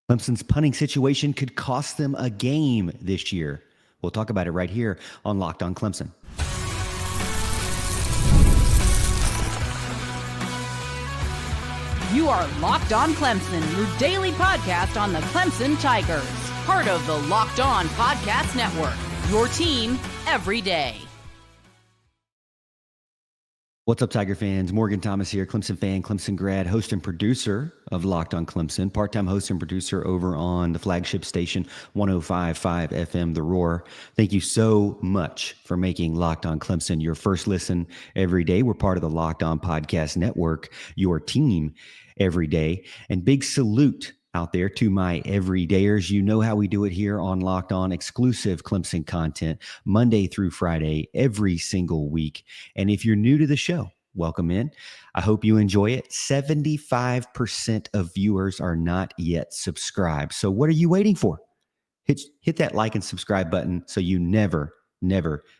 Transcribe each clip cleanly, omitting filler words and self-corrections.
Clemson's punting situation could cost them a game this year. We'll talk about it right here on Locked On Clemson. You are Locked On Clemson, your daily podcast on the Clemson Tigers. Part of the Locked On Podcast Network, your team every day. What's up, Tiger fans? Morgan Thomas here, Clemson fan, Clemson grad, host and producer of Locked On Clemson, part-time host and producer over on the flagship station 105.5 FM The Roar. Thank you so much for making Locked On Clemson your first listen every day. We're part of the Locked On Podcast Network, your team every day. And big salute out there to my everydayers. You know how we do it here on Locked On, exclusive Clemson content Monday through Friday, every single week. And if you're new to the show, welcome in. I hope you enjoy it. 75% of viewers are not yet subscribed. So what are you waiting for? Hit that like and subscribe button so you never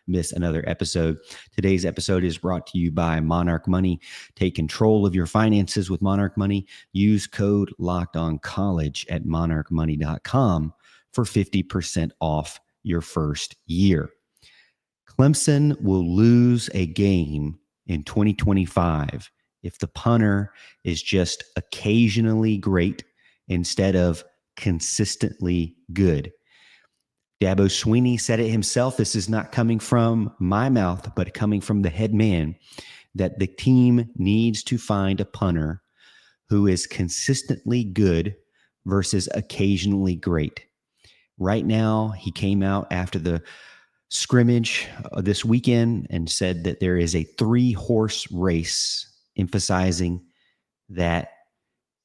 miss another episode. Today's episode is brought to you by Monarch Money. Take control of your finances with Monarch Money. Use code LOCKEDONCollege at monarchmoney.com for 50% off your first year. Clemson will lose a game in 2025 if the punter is just occasionally great instead of consistently good. Dabo Swinney said it himself. This is not coming from my mouth, but coming from the head man, that the team needs to find a punter who is consistently good versus occasionally great. Right now, he came out after the scrimmage this weekend and said that there is a 3-horse race, emphasizing that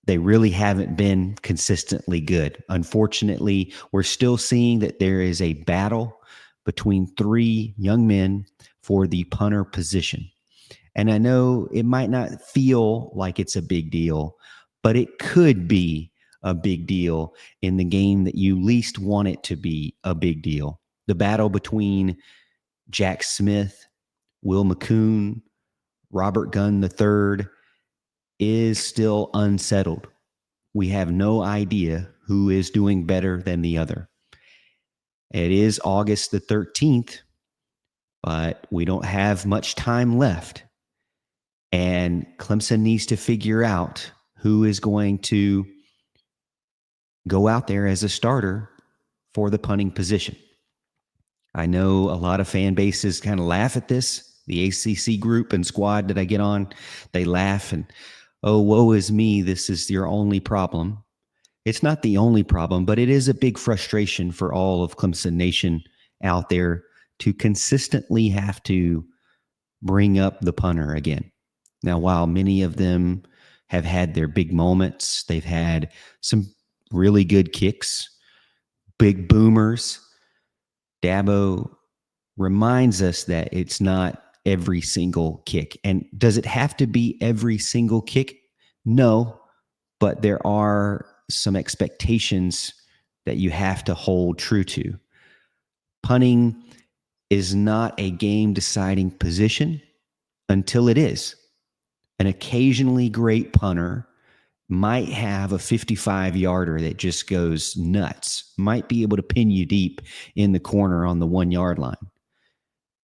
they really haven't been consistently good. Unfortunately, we're still seeing that there is a battle between 3 young men for the punter position. And I know it might not feel like it's a big deal, but it could be a big deal in the game that you least want it to be a big deal. The battle between Jack Smith, Will McCoon, Robert Gunn III is still unsettled. We have no idea who is doing better than the other. It is August the 13th, but we don't have much time left. And Clemson needs to figure out who is going to go out there as a starter for the punting position. I know a lot of fan bases kind of laugh at this. The ACC group and squad that I get on, they laugh and, oh, woe is me, this is your only problem. It's not the only problem, but it is a big frustration for all of Clemson Nation out there to consistently have to bring up the punter again. Now, while many of them have had their big moments, they've had some really good kicks, big boomers, Dabo reminds us that it's not every single kick. And does it have to be every single kick? No, but there are some expectations that you have to hold true to. Punting is not a game-deciding position until it is. An occasionally great punter might have a 55-yarder that just goes nuts, might be able to pin you deep in the corner on the 1-yard line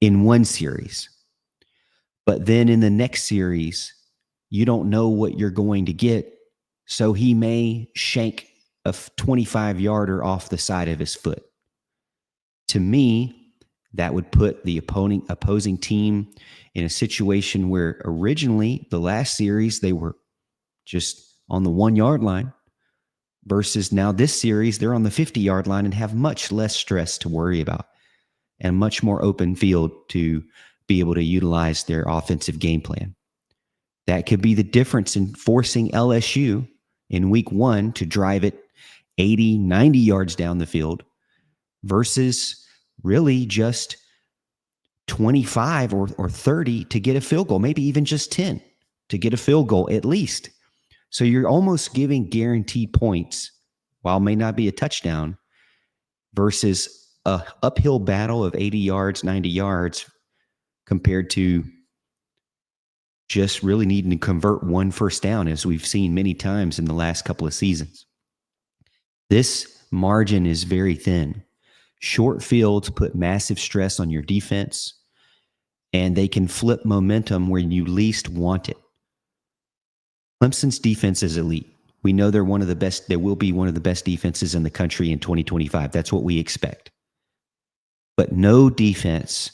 in one series. But then in the next series, you don't know what you're going to get, so he may shank a 25-yarder off the side of his foot. To me, that would put the opposing team in a situation where originally the last series they were just on the 1-yard line versus now this series they're on the 50-yard line and have much less stress to worry about and much more open field to be able to utilize their offensive game plan. That could be the difference in forcing LSU in week 1 to drive it 80, 90 yards down the field versus really just 25 or 30 to get a field goal, maybe even just 10 to get a field goal at least. So you're almost giving guaranteed points, while it may not be a touchdown, versus a uphill battle of 80 yards, 90 yards compared to just really needing to convert one first down, as we've seen many times in the last couple of seasons. This margin is very thin. Short fields put massive stress on your defense, and they can flip momentum where you least want it. Clemson's defense is elite. We know they're one of the best. They will be one of the best defenses in the country in 2025. That's what we expect. But no defense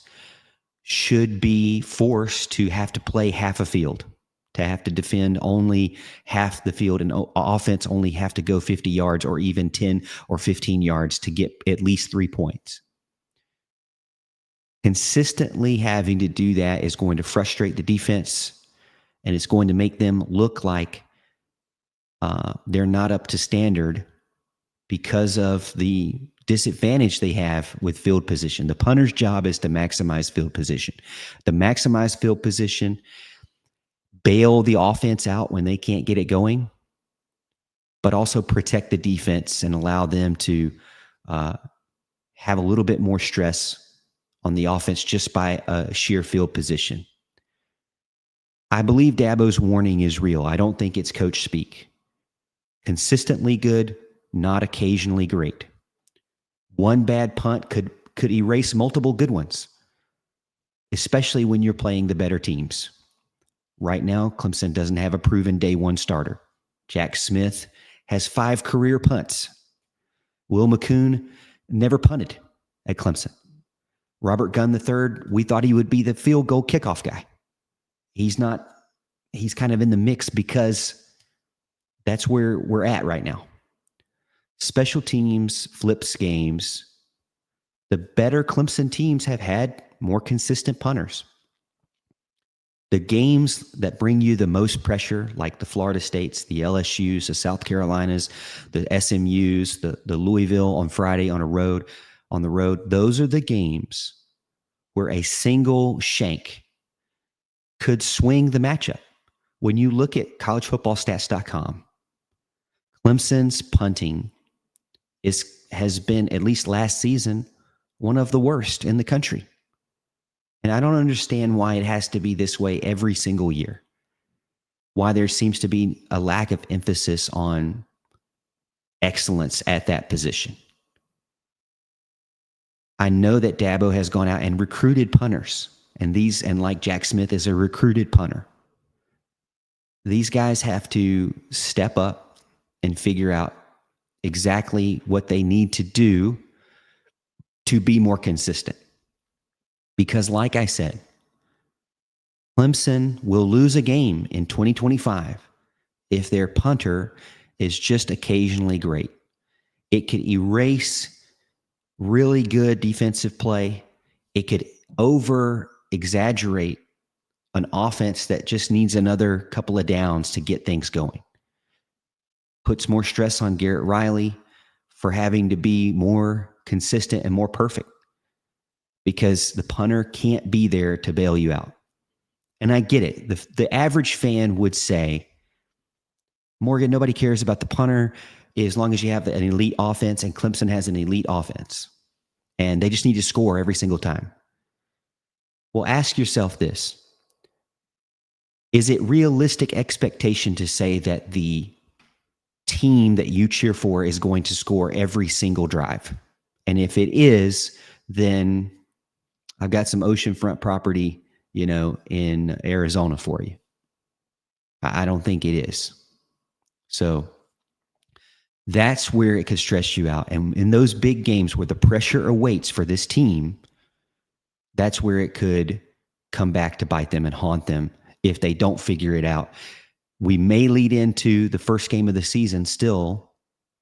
should be forced to have to play half a field, to have to defend only half the field, and offense only have to go 50 yards or even 10 or 15 yards to get at least 3 points. Consistently having to do that is going to frustrate the defense, and it's going to make them look like they're not up to standard because of the disadvantage they have with field position. The punter's job is to maximize field position. To maximize field position, bail the offense out when they can't get it going, but also protect the defense and allow them to have a little bit more stress on the offense just by a sheer field position. I believe Dabo's warning is real. I don't think it's coach speak. Consistently good, not occasionally great. One bad punt could erase multiple good ones, especially when you're playing the better teams. Right now, Clemson doesn't have a proven day one starter. Jack Smith has 5 career punts. Will McCoon never punted at Clemson. Robert Gunn III, we thought he would be the field goal kickoff guy. He's not. He's kind of in the mix because that's where we're at right now. Special teams flips games. The better Clemson teams have had more consistent punters. The games that bring you the most pressure, like the Florida States, the LSUs, the South Carolinas, the SMUs, the Louisville on Friday on the road, those are the games where a single shank could swing the matchup. When you look at collegefootballstats.com, Clemson's punting has been, at least last season, one of the worst in the country. And I don't understand why it has to be this way every single year. Why there seems to be a lack of emphasis on excellence at that position. I know that Dabo has gone out and recruited punters, and like Jack Smith is a recruited punter. These guys have to step up and figure out exactly what they need to do to be more consistent. Because like I said, Clemson will lose a game in 2025 if their punter is just occasionally great. It could erase really good defensive play. It could over-exaggerate an offense that just needs another couple of downs to get things going. Puts more stress on Garrett Riley for having to be more consistent and more perfect because the punter can't be there to bail you out. And I get it. The average fan would say, Morgan, nobody cares about the punter as long as you have an elite offense, and Clemson has an elite offense. And they just need to score every single time. Well, ask yourself this. Is it realistic expectation to say that the team that you cheer for is going to score every single drive? And if it is, then I've got some oceanfront property, in Arizona for you. I don't think it is. So that's where it could stress you out. And in those big games where the pressure awaits for this team, that's where it could come back to bite them and haunt them if they don't figure it out. We may lead into the first game of the season still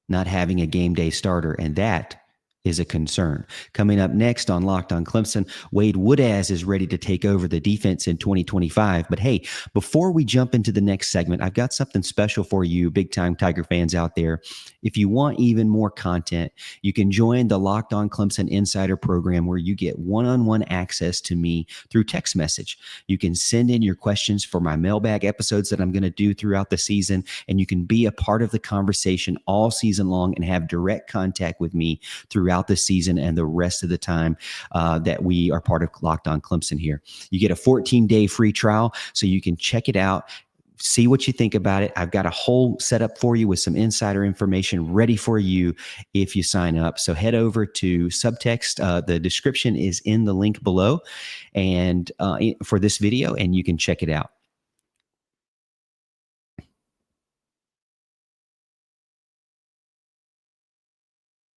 not having a game day starter, and that is a concern. Coming up next on Locked On Clemson, Wade Woodaz is ready to take over the defense in 2025. But hey, before we jump into the next segment, I've got something special for you, big-time Tiger fans out there. If you want even more content, you can join the Locked On Clemson Insider Program, where you get one-on-one access to me through text message. You can send in your questions for my mailbag episodes that I'm going to do throughout the season, and you can be a part of the conversation all season long and have direct contact with me throughout the season and the rest of the time that we are part of Locked On Clemson here. You get a 14-day free trial, so you can check it out, see what you think about it. I've got a whole setup for you with some insider information ready for you if you sign up. So head over to Subtext. The description is in the link below and for this video, and you can check it out.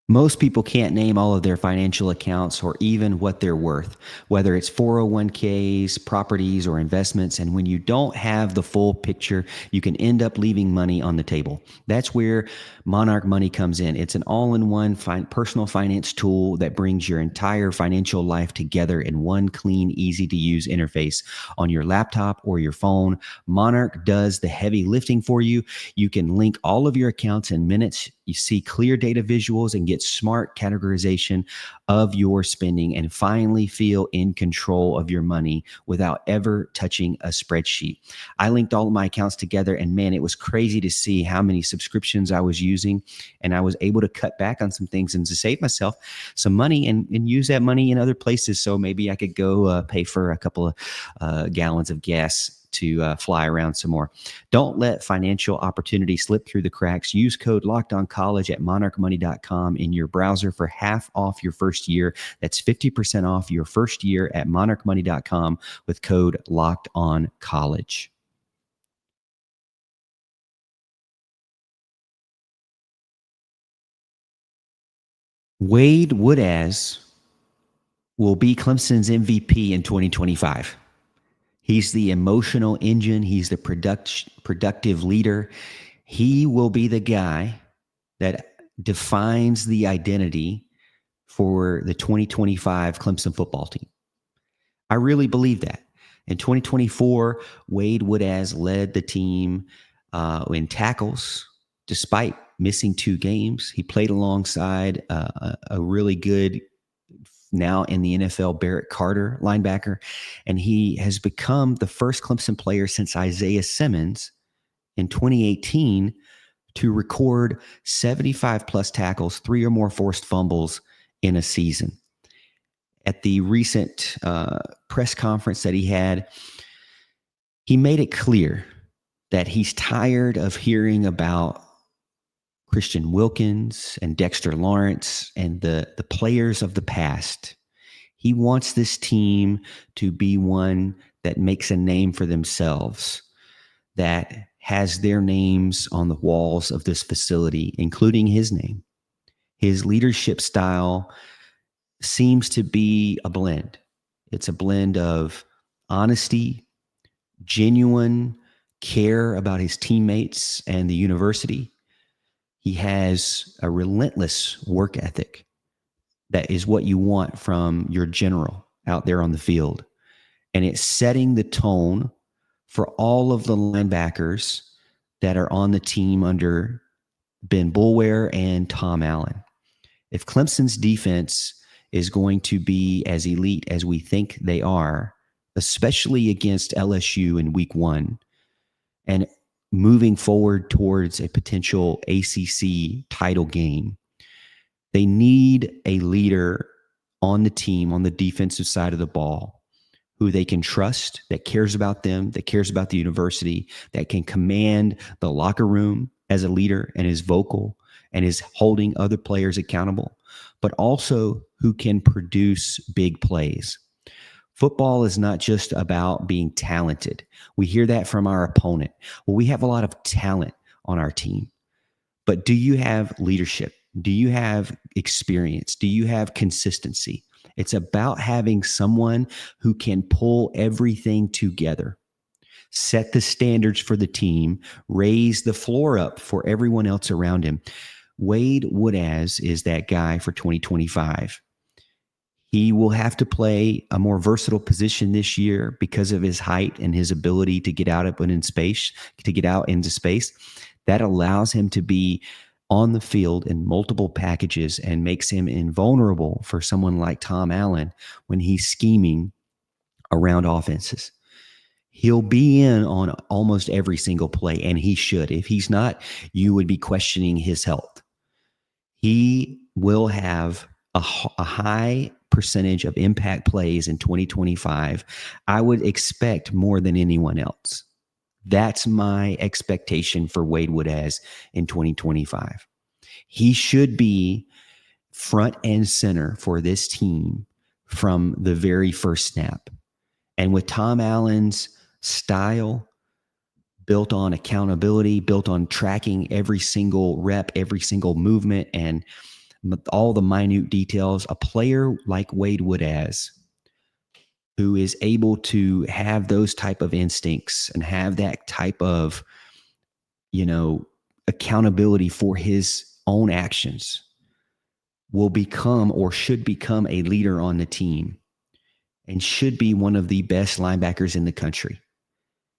Most people can't name all of their financial accounts or even what they're worth, whether it's 401ks, properties, or investments. And when you don't have the full picture, you can end up leaving money on the table. That's where Monarch Money comes in. It's an all-in-one personal finance tool that brings your entire financial life together in one clean, easy-to-use interface on your laptop or your phone. Monarch does the heavy lifting for you. You can link all of your accounts in minutes. You see clear data visuals and get smart categorization of your spending, and finally feel in control of your money without ever touching a spreadsheet. I linked all of my accounts together, and man, it was crazy to see how many subscriptions I was using, and I was able to cut back on some things and to save myself some money and use that money in other places. So maybe I could go pay for a couple of gallons of gas to fly around some more. Don't let financial opportunity slip through the cracks. Use code LOCKEDONCollege at monarchmoney.com in your browser for half off your first year. That's 50% off your first year at monarchmoney.com with code LOCKEDONCollege. Wade Woodaz will be Clemson's MVP in 2025. He's the emotional engine. He's the productive leader. He will be the guy that defines the identity for the 2025 Clemson football team. I really believe that. In 2024, Wade Woodaz led the team in tackles, despite missing 2 games. He played alongside a really good, now in the NFL, Barrett Carter linebacker, and he has become the first Clemson player since Isaiah Simmons in 2018 to record 75 plus tackles, 3 or more forced fumbles in a season. At the recent press conference that he had, he made it clear that he's tired of hearing about Christian Wilkins and Dexter Lawrence and the players of the past. He wants this team to be one that makes a name for themselves, that has their names on the walls of this facility, including his name. His leadership style seems to be a blend. It's a blend of honesty, genuine care about his teammates and the university. He has a relentless work ethic that is what you want from your general out there on the field. And it's setting the tone for all of the linebackers that are on the team under Ben Boulware and Tom Allen. If Clemson's defense is going to be as elite as we think they are, especially against LSU in week 1, and moving forward towards a potential ACC title game, they need a leader on the team, on the defensive side of the ball, who they can trust, that cares about them, that cares about the university, that can command the locker room as a leader and is vocal and is holding other players accountable, but also who can produce big plays. Football is not just about being talented. We hear that from our opponent. Well, we have a lot of talent on our team, but do you have leadership? Do you have experience? Do you have consistency? It's about having someone who can pull everything together, set the standards for the team, raise the floor up for everyone else around him. Wade Woodaz is that guy for 2025. He will have to play a more versatile position this year because of his height and his ability to get out into space. That allows him to be on the field in multiple packages and makes him invulnerable for someone like Tom Allen when he's scheming around offenses. He'll be in on almost every single play, and he should. If he's not, you would be questioning his health. He will have a high percentage of impact plays in 2025. I would expect more than anyone else. That's my expectation for Wade Woodaz in 2025. He should be front and center for this team from the very first snap. And with Tom Allen's style, built on accountability, built on tracking every single rep, every single movement, and all the minute details, a player like Wade Woodaz, who is able to have those type of instincts and have that type of, accountability for his own actions, will become or should become a leader on the team and should be one of the best linebackers in the country.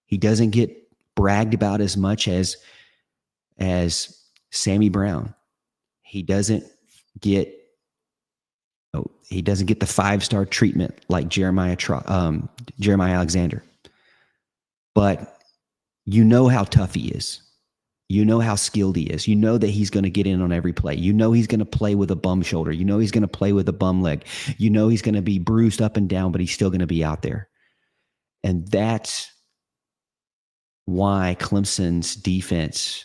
He doesn't get bragged about as much as Sammy Brown. He doesn't get the 5-star treatment like Jeremiah Alexander. But you know how tough he is. You know how skilled he is. You know that he's going to get in on every play. You know he's going to play with a bum shoulder. You know he's going to play with a bum leg. You know he's going to be bruised up and down, but he's still going to be out there. And that's why Clemson's defense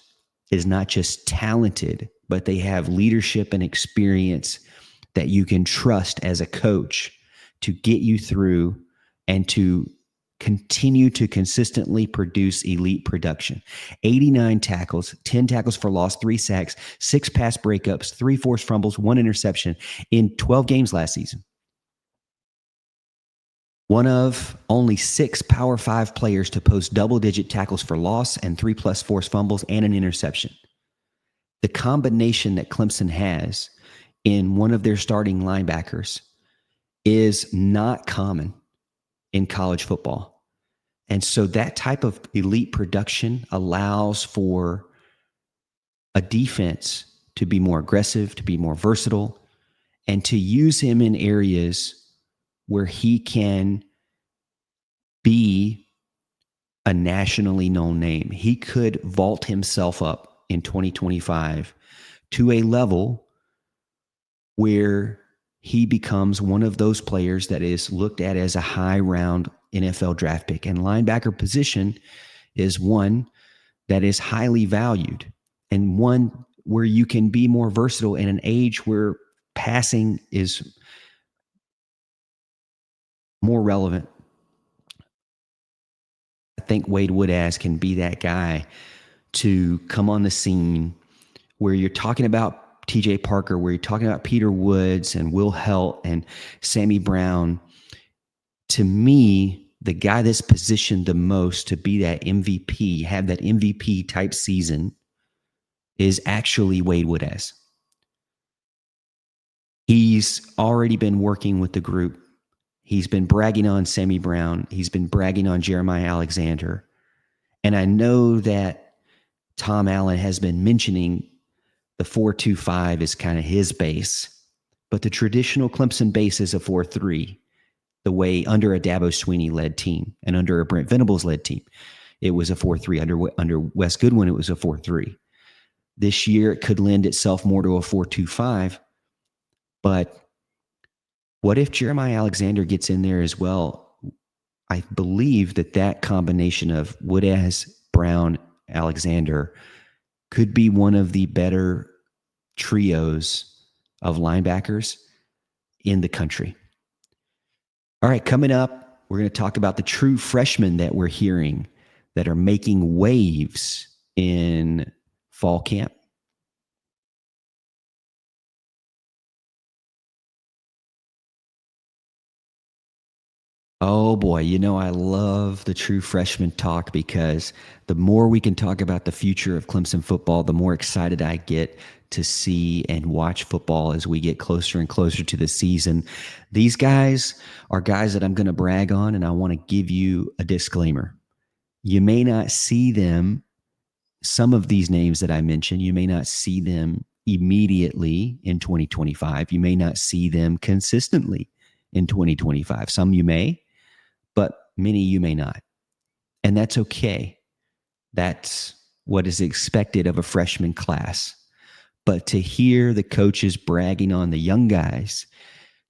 is not just talented, but they have leadership and experience that you can trust as a coach to get you through and to continue to consistently produce elite production. 89 tackles, 10 tackles for loss, 3 sacks, 6 pass breakups, 3 forced fumbles, 1 interception in 12 games last season. One of only 6 Power 5 players to post double-digit tackles for loss and 3+ forced fumbles and an interception. The combination that Clemson has in one of their starting linebackers is not common in college football. And so that type of elite production allows for a defense to be more aggressive, to be more versatile, and to use him in areas where he can be a nationally known name. He could vault himself up in 2025 to a level where he becomes one of those players that is looked at as a high-round NFL draft pick. And linebacker position is one that is highly valued and one where you can be more versatile in an age where passing is more relevant. I think Wade Woodaz can be that guy to come on the scene where you're talking about TJ Parker, where you're talking about Peter Woods and Will Helt and Sammy Brown. To me, the guy that's positioned the most to be that MVP, have that MVP type season, is actually Wade Woodaz. He's already been working with the group. He's been bragging on Sammy Brown. He's been bragging on Jeremiah Alexander. And I know that Tom Allen has been mentioning the 4-2-5 is kind of his base, but the traditional Clemson base is a 4-3, the way under a Dabo Swinney led team and under a Brent Venables led team, it was a 4-3. Under Wes Goodwin, it was a 4-3. This year, it could lend itself more to a 4-2-5, but what if Jeremiah Alexander gets in there as well? I believe that combination of Woodaz, Brown, Alexander could be one of the better trios of linebackers in the country. All right, coming up, we're going to talk about the true freshmen that we're hearing that are making waves in fall camp. Oh boy, I love the true freshman talk because the more we can talk about the future of Clemson football, the more excited I get to see and watch football as we get closer and closer to the season. These guys are guys that I'm going to brag on, and I want to give you a disclaimer. You may not see them, some of these names that I mentioned, you may not see them immediately in 2025. You may not see them consistently in 2025. Some you may, but many you may not. And that's okay. That's what is expected of a freshman class. But to hear the coaches bragging on the young guys,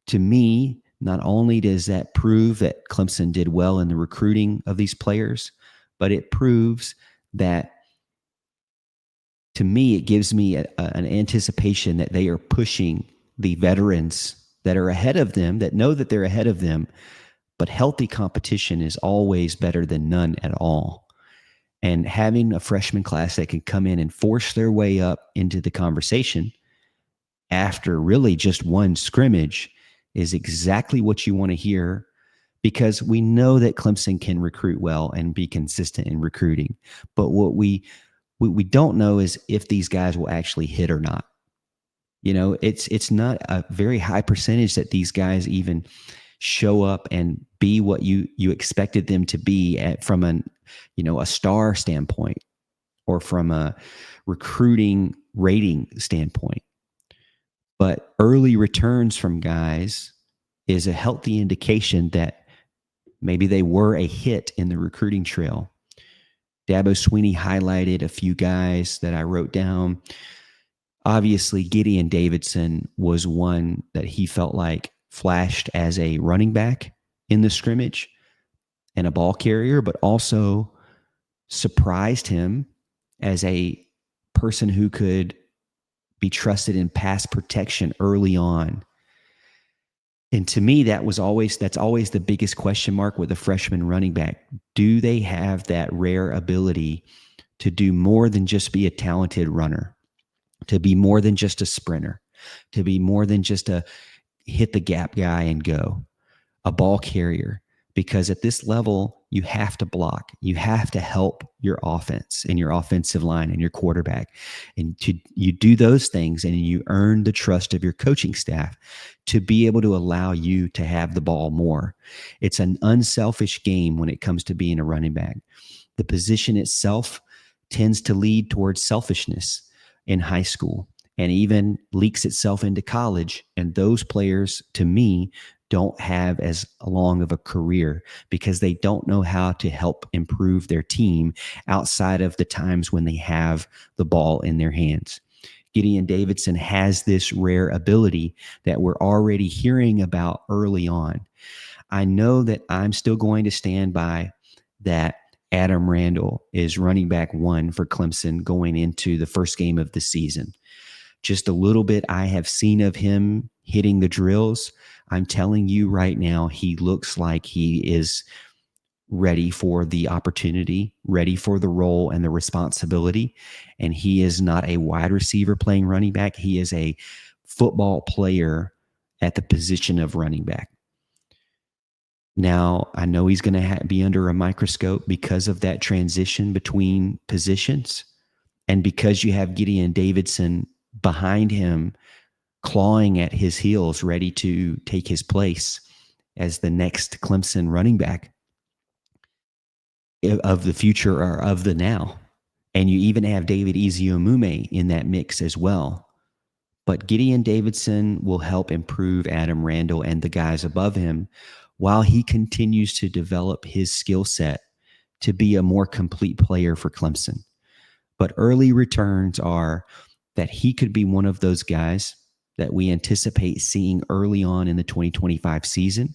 to me, not only does that prove that Clemson did well in the recruiting of these players, but it proves that, to me, it gives me an anticipation that they are pushing the veterans that are ahead of them, that know that they're ahead of them, but healthy competition is always better than none at all. And having a freshman class that can come in and force their way up into the conversation after really just one scrimmage is exactly what you want to hear, because we know that Clemson can recruit well and be consistent in recruiting. But what we don't know is if these guys will actually hit or not. You know, it's not a very high percentage that these guys even show up and be what you expected them to be from a star standpoint or from a recruiting rating standpoint. But early returns from guys is a healthy indication that maybe they were a hit in the recruiting trail. Dabo Swinney highlighted a few guys that I wrote down. Obviously, Gideon Davidson was one that he felt like flashed as a running back in the scrimmage and a ball carrier, but also surprised him as a person who could be trusted in pass protection early on. And to me, that's always the biggest question mark with a freshman running back. Do they have that rare ability to do more than just be a talented runner, to be more than just a sprinter, to be more than just a hit the gap guy and go, a ball carrier? Because at this level, you have to block. You have to help your offense and your offensive line and your quarterback. And you do those things and you earn the trust of your coaching staff to be able to allow you to have the ball more. It's an unselfish game when it comes to being a running back. The position itself tends to lead towards selfishness in high school and even leaks itself into college. And those players, to me, don't have as long of a career because they don't know how to help improve their team outside of the times when they have the ball in their hands. Gideon Davidson has this rare ability that we're already hearing about early on. I know that I'm still going to stand by that Adam Randall is running back one for Clemson going into the first game of the season. Just a little bit I have seen of him hitting the drills. I'm telling you right now, he looks like he is ready for the opportunity, ready for the role and the responsibility. And he is not a wide receiver playing running back. He is a football player at the position of running back. Now, I know he's going to be under a microscope because of that transition between positions. And because you have Gideon Davidson behind him, clawing at his heels, ready to take his place as the next Clemson running back of the future or of the now. And you even have David Eziomume in that mix as well. But Gideon Davidson will help improve Adam Randall and the guys above him while he continues to develop his skill set to be a more complete player for Clemson. But early returns are that he could be one of those guys that we anticipate seeing early on in the 2025 season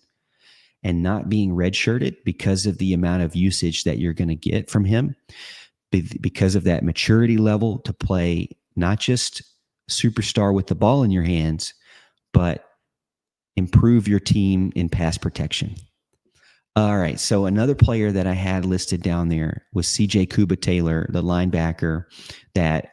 and not being redshirted because of the amount of usage that you're going to get from him, because of that maturity level to play not just superstar with the ball in your hands, but improve your team in pass protection. All right, so another player that I had listed down there was CJ Kubah-Taylor, the linebacker that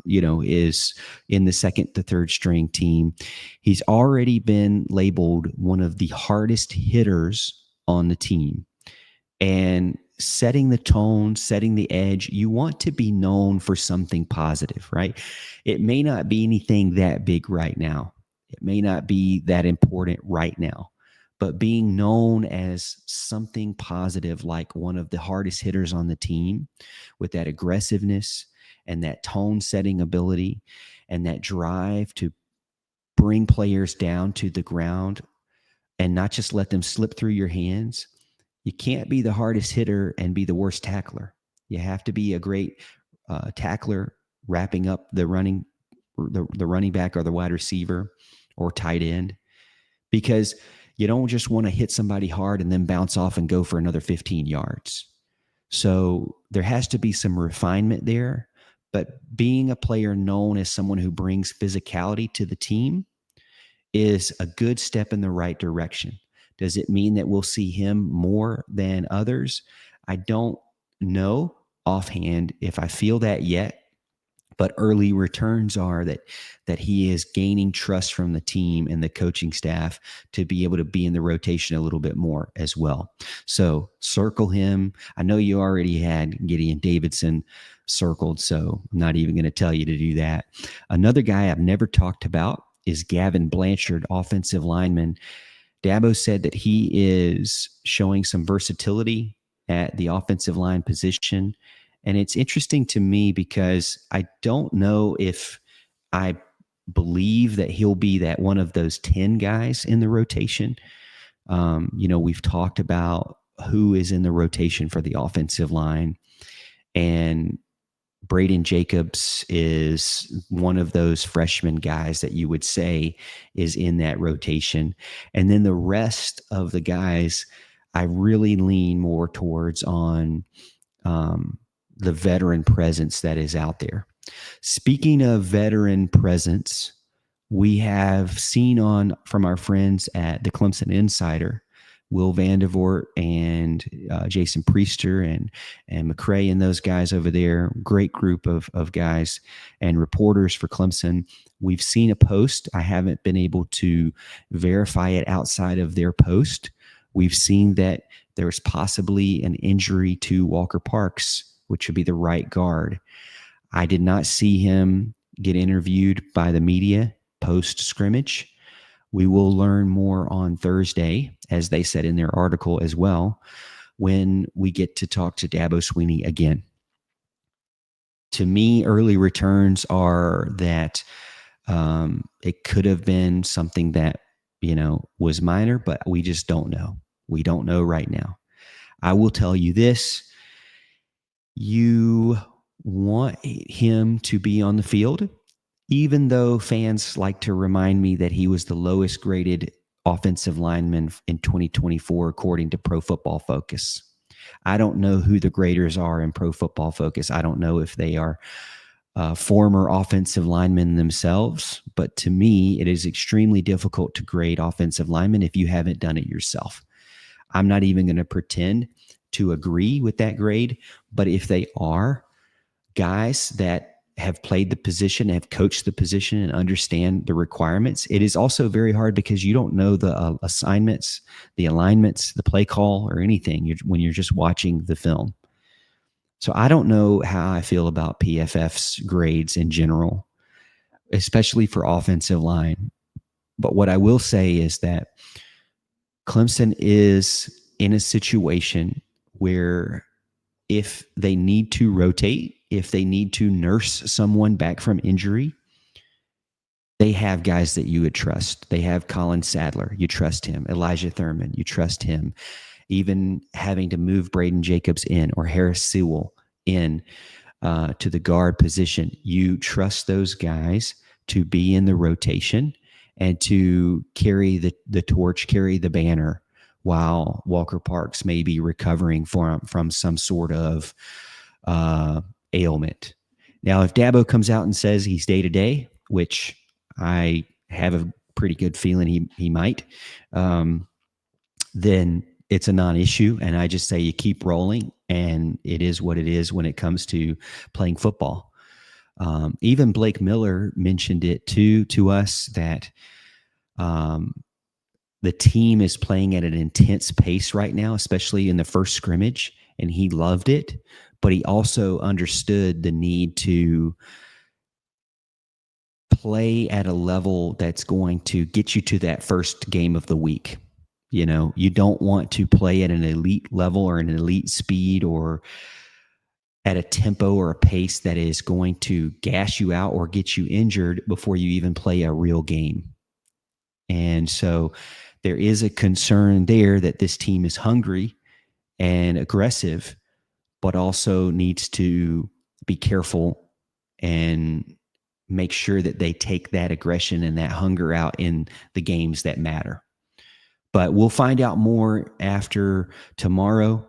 is in the second to third string team. He's already been labeled one of the hardest hitters on the team. And setting the tone, setting the edge, you want to be known for something positive, right? It may not be anything that big right now. It may not be that important right now. But being known as something positive, like one of the hardest hitters on the team, with that aggressiveness and that tone setting ability and that drive to bring players down to the ground and not just let them slip through your hands. You can't be the hardest hitter and be the worst tackler. You have to be a great tackler, wrapping up the running back or the wide receiver or tight end, because you don't just want to hit somebody hard and then bounce off and go for another 15 yards. So there has to be some refinement there. But being a player known as someone who brings physicality to the team is a good step in the right direction. Does it mean that we'll see him more than others? I don't know offhand if I feel that yet, but early returns are that he is gaining trust from the team and the coaching staff to be able to be in the rotation a little bit more as well. So circle him. I know you already had Gideon Davidson circled, so I'm not even going to tell you to do that. Another guy I've never talked about is Gavin Blanchard, offensive lineman. Dabo said that he is showing some versatility at the offensive line position. And it's interesting to me because I don't know if I believe that he'll be that one of those 10 guys in the rotation. We've talked about who is in the rotation for the offensive line, and Brayden Jacobs is one of those freshman guys that you would say is in that rotation. And then the rest of the guys, I really lean more towards on the veteran presence that is out there. Speaking of veteran presence, we have seen from our friends at the Clemson Insider, Will Vandevort and Jason Priester and McCray and those guys over there, great group of guys and reporters for Clemson. We've seen a post. I haven't been able to verify it outside of their post. We've seen that there's possibly an injury to Walker Parks, which would be the right guard. I did not see him get interviewed by the media post-scrimmage. We will learn more on Thursday, as they said in their article as well, when we get to talk to Dabo Swinney again. To me, early returns are that it could have been something that, was minor, but we just don't know. We don't know right now. I will tell you this. You want him to be on the field, even though fans like to remind me that he was the lowest graded offensive lineman in 2024, according to Pro Football Focus. I don't know who the graders are in Pro Football Focus. I don't know if they are former offensive linemen themselves, but to me, it is extremely difficult to grade offensive linemen if you haven't done it yourself. I'm not even going to pretend to agree with that grade, but if they are guys that have played the position, have coached the position, and understand the requirements, it is also very hard because you don't know the assignments, the alignments, the play call, or anything when you're just watching the film. So I don't know how I feel about PFF's grades in general, especially for offensive line. But what I will say is that Clemson is in a situation where if they need to rotate, if they need to nurse someone back from injury, they have guys that you would trust. They have Colin Sadler. You trust him. Elijah Thurman. You trust him. Even having to move Brayden Jacobs in or Harris Sewell in to the guard position, you trust those guys to be in the rotation and to carry the torch, carry the banner while Walker Parks may be recovering from some sort of ailment. Now, if Dabo comes out and says he's day-to-day, which I have a pretty good feeling he might, then it's a non-issue, and I just say you keep rolling, and it is what it is when it comes to playing football. Even Blake Miller mentioned it to us that the team is playing at an intense pace right now, especially in the first scrimmage, and he loved it, but he also understood the need to play at a level that's going to get you to that first game of the week. You don't want to play at an elite level or an elite speed or at a tempo or a pace that is going to gas you out or get you injured before you even play a real game. And so there is a concern there that this team is hungry and aggressive, but also needs to be careful and make sure that they take that aggression and that hunger out in the games that matter. But we'll find out more after tomorrow.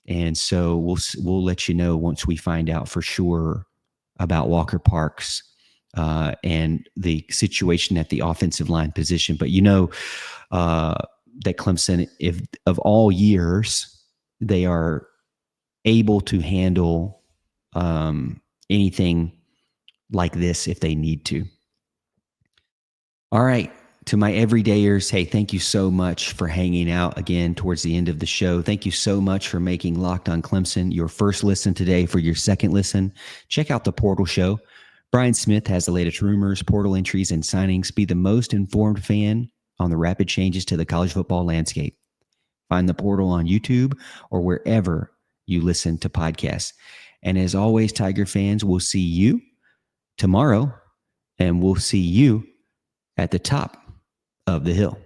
And so we'll let you know once we find out for sure about Walker Parks and the situation at the offensive line position. But that Clemson, if of all years, they are able to handle anything like this if they need to. All right. To my everydayers, hey, thank you so much for hanging out again towards the end of the show. Thank you so much for making Locked On Clemson your first listen today. For your second listen, check out the Portal Show. Brian Smith has the latest rumors, portal entries, and signings. Be the most informed fan on the rapid changes to the college football landscape. Find the Portal on YouTube or wherever you listen to podcasts. And as always, Tiger fans, we'll see you tomorrow, and we'll see you at the top of the hill.